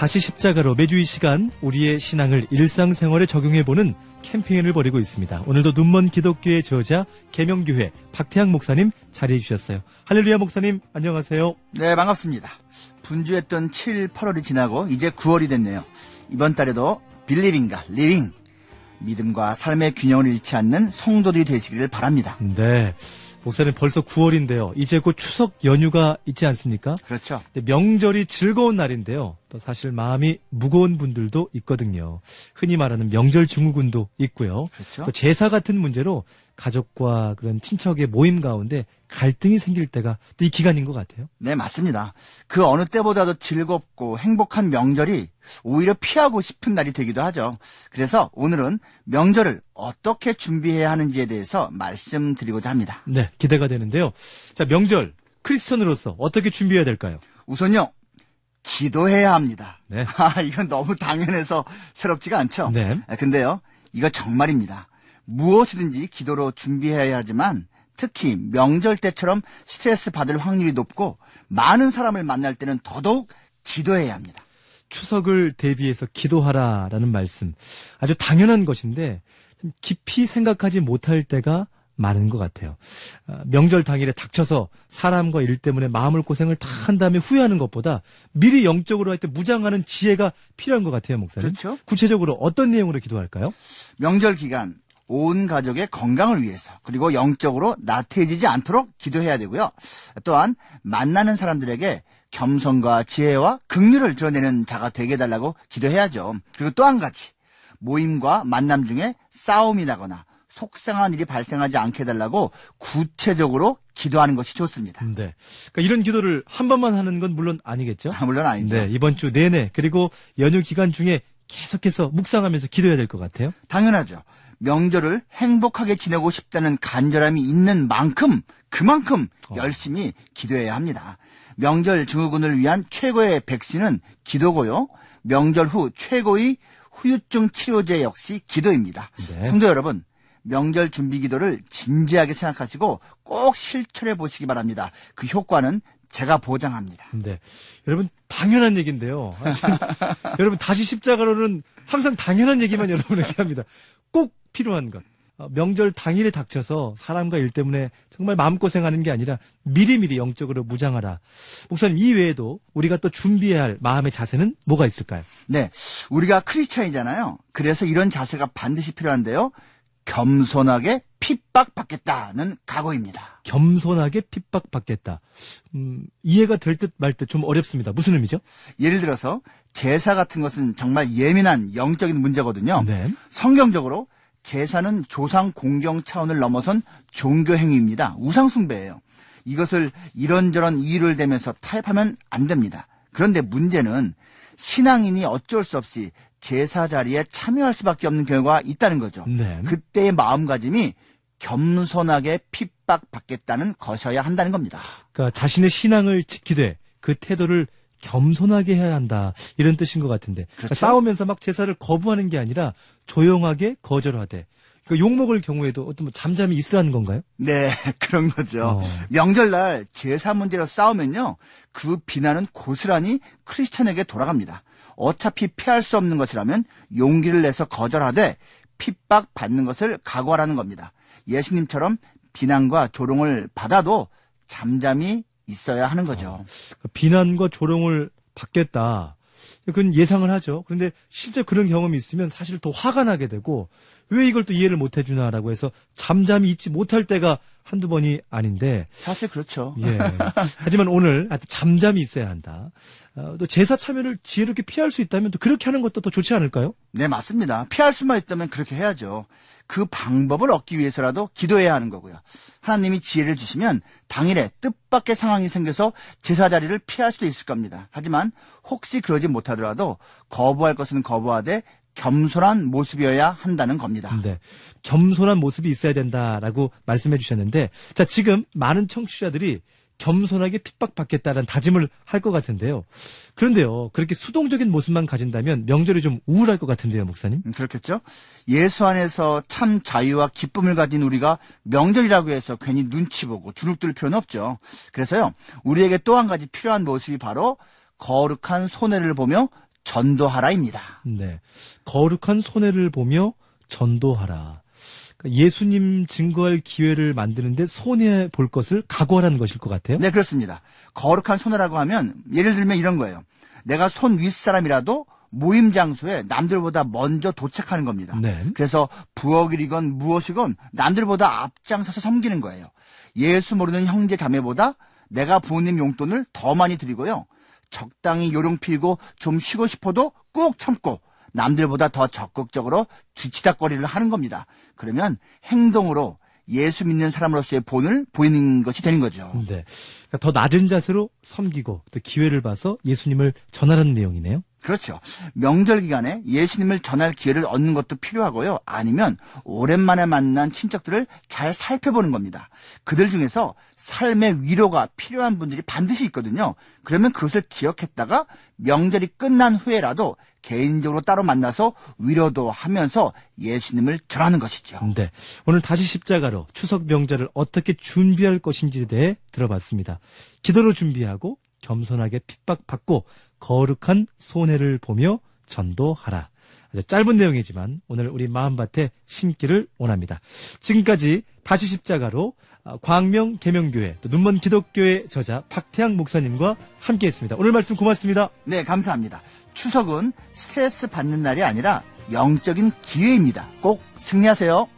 다시 십자가로 매주 이 시간 우리의 신앙을 일상생활에 적용해보는 캠페인을 벌이고 있습니다. 오늘도 눈먼 기독교의 저자 계명교회 박태양 목사님 자리해 주셨어요. 할렐루야 목사님 안녕하세요. 네, 반갑습니다. 분주했던 7, 8월이 지나고 이제 9월이 됐네요. 이번 달에도 빌리빙과 리빙, 믿음과 삶의 균형을 잃지 않는 성도들이 되시기를 바랍니다. 네, 목사님 벌써 9월인데요. 이제 곧 추석 연휴가 있지 않습니까? 그렇죠. 명절이 즐거운 날인데요. 또 사실 마음이 무거운 분들도 있거든요. 흔히 말하는 명절 증후군도 있고요. 그렇죠. 또 제사 같은 문제로 가족과 그런 친척의 모임 가운데 갈등이 생길 때가 또 이 기간인 것 같아요. 네, 맞습니다. 그 어느 때보다도 즐겁고 행복한 명절이 오히려 피하고 싶은 날이 되기도 하죠. 그래서 오늘은 명절을 어떻게 준비해야 하는지에 대해서 말씀드리고자 합니다. 네, 기대가 되는데요. 자, 명절 크리스천으로서 어떻게 준비해야 될까요? 우선요, 기도해야 합니다. 네. 이건 너무 당연해서 새롭지가 않죠. 네. 근데요, 이거 정말입니다. 무엇이든지 기도로 준비해야 하지만 특히 명절 때처럼 스트레스 받을 확률이 높고 많은 사람을 만날 때는 더더욱 기도해야 합니다. 추석을 대비해서 기도하라라는 말씀 아주 당연한 것인데 좀 깊이 생각하지 못할 때가 많은 것 같아요. 명절 당일에 닥쳐서 사람과 일 때문에 마음을 고생을 다 한 다음에 후회하는 것보다 미리 영적으로 할 때 무장하는 지혜가 필요한 것 같아요, 목사님. 그렇죠. 구체적으로 어떤 내용으로 기도할까요? 명절 기간 온 가족의 건강을 위해서 그리고 영적으로 나태해지지 않도록 기도해야 되고요. 또한 만나는 사람들에게 겸손과 지혜와 긍휼을 드러내는 자가 되게 해달라고 기도해야죠. 그리고 또 한 가지, 모임과 만남 중에 싸움이 나거나 속상한 일이 발생하지 않게 해달라고 구체적으로 기도하는 것이 좋습니다. 네. 그러니까 이런 기도를 한 번만 하는 건 물론 아니겠죠? 물론 아니죠. 네, 이번 주 내내 그리고 연휴 기간 중에 계속해서 묵상하면서 기도해야 될 것 같아요. 당연하죠. 명절을 행복하게 지내고 싶다는 간절함이 있는 만큼 그만큼 열심히 기도해야 합니다. 명절 증후군을 위한 최고의 백신은 기도고요. 명절 후 최고의 후유증 치료제 역시 기도입니다. 네. 성도 여러분, 명절 준비 기도를 진지하게 생각하시고 꼭 실천해 보시기 바랍니다. 그 효과는 제가 보장합니다. 네. 여러분, 당연한 얘기인데요. 여러분, 다시 십자가로는 항상 당연한 얘기만 여러분에게 합니다. 꼭 필요한 것. 명절 당일에 닥쳐서 사람과 일 때문에 정말 마음고생하는 게 아니라 미리미리 영적으로 무장하라. 목사님, 이 외에도 우리가 또 준비해야 할 마음의 자세는 뭐가 있을까요? 네. 우리가 크리스찬이잖아요. 그래서 이런 자세가 반드시 필요한데요. 겸손하게 핍박받겠다는 각오입니다. 겸손하게 핍박받겠다. 이해가 될 듯 말 듯 좀 어렵습니다. 무슨 의미죠? 예를 들어서 제사 같은 것은 정말 예민한 영적인 문제거든요. 네. 성경적으로 제사는 조상 공경 차원을 넘어선 종교 행위입니다. 우상 숭배예요. 이것을 이런저런 이유를 대면서 타협하면 안 됩니다. 그런데 문제는 신앙인이 어쩔 수 없이 제사 자리에 참여할 수밖에 없는 경우가 있다는 거죠. 네. 그때의 마음가짐이 겸손하게 핍박받겠다는 것이어야 한다는 겁니다. 그러니까 자신의 신앙을 지키되 그 태도를 겸손하게 해야 한다. 이런 뜻인 것 같은데. 그러니까 그렇죠? 싸우면서 막 제사를 거부하는 게 아니라 조용하게 거절하되. 그러니까 욕먹을 경우에도 어떤 뭐 잠잠히 있으라는 건가요? 네, 그런 거죠. 명절날 제사 문제로 싸우면요, 그 비난은 고스란히 크리스찬에게 돌아갑니다. 어차피 피할 수 없는 것이라면 용기를 내서 거절하되 핍박받는 것을 각오하라는 겁니다. 예수님처럼 비난과 조롱을 받아도 잠잠히 있어야 하는 거죠. 비난과 조롱을 받겠다. 그건 예상을 하죠. 그런데 실제 그런 경험이 있으면 사실 더 화가 나게 되고 왜 이걸 또 이해를 못 해주나라고 해서 잠잠히 있지 못할 때가 한두 번이 아닌데. 사실 그렇죠. 예. 하지만 오늘 하여튼 잠잠히 있어야 한다. 또 제사 참여를 지혜롭게 피할 수 있다면 또 그렇게 하는 것도 더 좋지 않을까요? 네, 맞습니다. 피할 수만 있다면 그렇게 해야죠. 그 방법을 얻기 위해서라도 기도해야 하는 거고요. 하나님이 지혜를 주시면 당일에 뜻밖의 상황이 생겨서 제사 자리를 피할 수도 있을 겁니다. 하지만 혹시 그러지 못하더라도 거부할 것은 거부하되 겸손한 모습이어야 한다는 겁니다. 네. 겸손한 모습이 있어야 된다라고 말씀해 주셨는데, 자, 지금 많은 청취자들이 겸손하게 핍박받겠다라는 다짐을 할 것 같은데요. 그런데요, 그렇게 수동적인 모습만 가진다면 명절이 좀 우울할 것 같은데요, 목사님? 그렇겠죠? 예수 안에서 참 자유와 기쁨을 가진 우리가 명절이라고 해서 괜히 눈치 보고 주눅들 필요는 없죠. 그래서요, 우리에게 또 한 가지 필요한 모습이 바로 거룩한 손해를 보며 전도하라입니다. 네. 거룩한 손해를 보며 전도하라. 그러니까 예수님 증거할 기회를 만드는데 손해 볼 것을 각오하라는 것일 것 같아요. 네, 그렇습니다. 거룩한 손해라고 하면 예를 들면 이런 거예요. 내가 손 윗사람이라도 모임 장소에 남들보다 먼저 도착하는 겁니다. 네. 그래서 부엌이건 무엇이건 남들보다 앞장서서 섬기는 거예요. 예수 모르는 형제 자매보다 내가 부모님 용돈을 더 많이 드리고요. 적당히 요령 피우고 좀 쉬고 싶어도 꾹 참고 남들보다 더 적극적으로 뒤치다거리를 하는 겁니다. 그러면 행동으로 예수 믿는 사람으로서의 본을 보이는 것이 되는 거죠. 네. 그러니까 더 낮은 자세로 섬기고 또 기회를 봐서 예수님을 전하라는 내용이네요. 그렇죠. 명절 기간에 예수님을 전할 기회를 얻는 것도 필요하고요. 아니면 오랜만에 만난 친척들을 잘 살펴보는 겁니다. 그들 중에서 삶의 위로가 필요한 분들이 반드시 있거든요. 그러면 그것을 기억했다가 명절이 끝난 후에라도 개인적으로 따로 만나서 위로도 하면서 예수님을 전하는 것이죠. 네. 오늘 다시 십자가로 추석 명절을 어떻게 준비할 것인지에 대해 들어봤습니다. 기도로 준비하고 겸손하게 핍박받고 거룩한 손해를 보며 전도하라. 아주 짧은 내용이지만 오늘 우리 마음밭에 심기를 원합니다. 지금까지 다시 십자가로 광명 계명교회 또 눈먼 기독교회 저자 박태양 목사님과 함께했습니다. 오늘 말씀 고맙습니다. 네, 감사합니다. 추석은 스트레스 받는 날이 아니라 영적인 기회입니다. 꼭 승리하세요.